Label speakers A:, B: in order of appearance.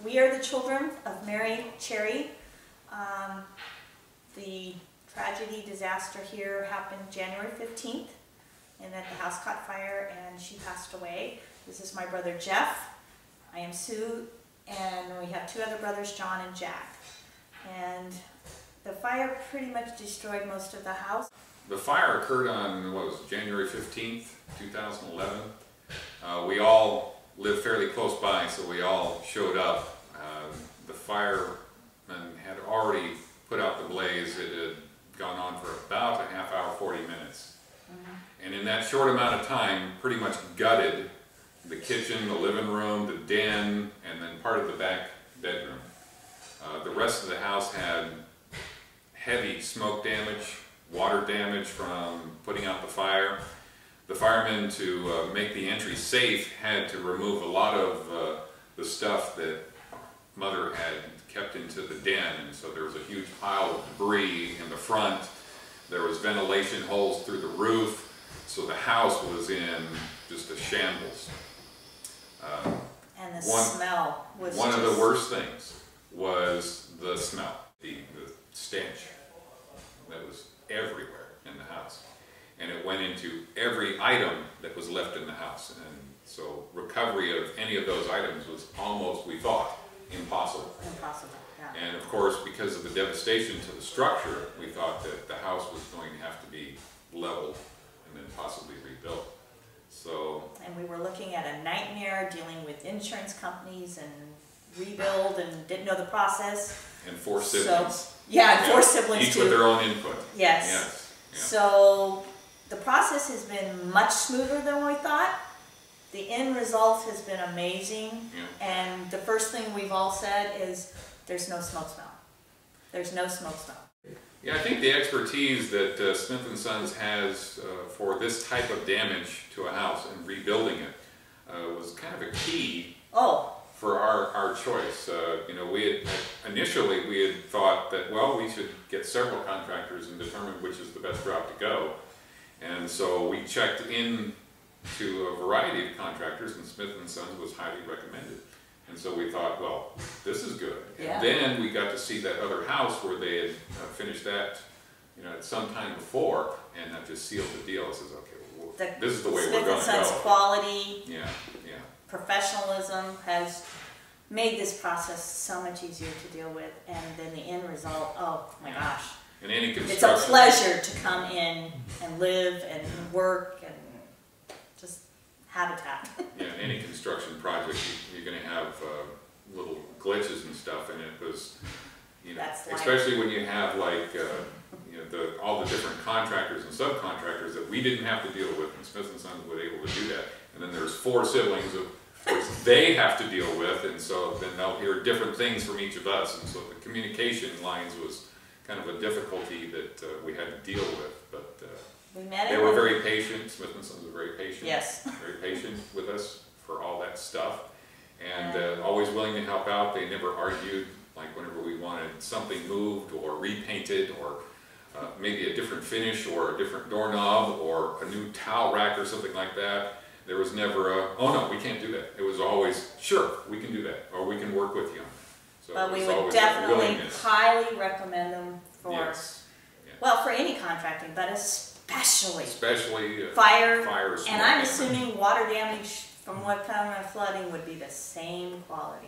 A: We are the children of Mary Cherry. The tragedy disaster here happened January 15th, and that the house caught fire and she passed away. This is my brother Jeff. I am Sue, and we have two other brothers, John and Jack. And the fire pretty much destroyed most of the house.
B: The fire occurred on, what was it, January 15th, 2011. We all lived fairly close by, so we all showed up. The firemen had already put out the blaze. It had gone on for about a half hour, 40 minutes. And in that short amount of time, pretty much gutted the kitchen, the living room, the den, and then part of the back bedroom. The rest of the house had heavy smoke damage, water damage from putting out the fire. The firemen, to make the entry safe, had to remove a lot of the stuff that Mother had kept into the den, and so there was a huge pile of debris in the front. There was ventilation holes through the roof, so the house was in just a shambles.
A: And the smell was
B: one of the worst things was the smell, the stench that was everywhere in the house. And it went into every item that was left in the house. And so recovery of any of those items was almost, we thought, impossible.
A: Impossible, yeah.
B: And of course, because of the devastation to the structure, we thought that the house was going to have to be leveled and then possibly rebuilt. So,
A: and we were looking at a nightmare dealing with insurance companies and rebuild, and didn't know the process.
B: And 4 siblings.
A: So, yeah, and 4 siblings
B: each
A: too.
B: with their own input.
A: Yes.
B: Yes. Yeah.
A: So the process has been much smoother than we thought. The end result has been amazing.
B: Yeah.
A: And the first thing we've all said is there's no smoke smell. There's no smoke smell.
B: Yeah, I think the expertise that Smith & Sons has for this type of damage to a house and rebuilding it was kind of a key for our choice. You know, initially we had thought that, well, we should get several contractors and determine which is the best route to go. And so we checked into a variety of contractors, and Smith & Sons was highly recommended. And so we thought, well, this is good.
A: Yeah.
B: And then we got to see that other house where they had finished that, you know, at some time before, and that just sealed the deal. It says, okay, well, this is the way we're going to go.
A: Smith & Sons quality,
B: yeah,
A: professionalism has made this process so much easier to deal with, and then the end result, oh my gosh.
B: And any
A: it's a pleasure to come in and live and work and just habitat.
B: Yeah, any construction project, you're going to have little glitches and stuff, and it was, you know, especially when you have like, you know, all the different contractors and subcontractors that we didn't have to deal with, and Smith & Sons were able to do that. And then there's 4 siblings of which they have to deal with, and so then they'll hear different things from each of us, and so the communication lines was kind of a difficulty that we had to deal with. But they were very patient. Smith & Sons were very patient.
A: Yes.
B: Very patient with us for all that stuff, and always willing to help out. They never argued. Like whenever we wanted something moved or repainted, or maybe a different finish, or a different doorknob, or a new towel rack or something like that, there was never a, oh no, we can't do that. It was always, sure, we can do that, or we can work with you. So
A: but we would definitely highly recommend them for, well, for any contracting, but especially fire, and I'm assuming water damage from what kind of flooding would be the same quality.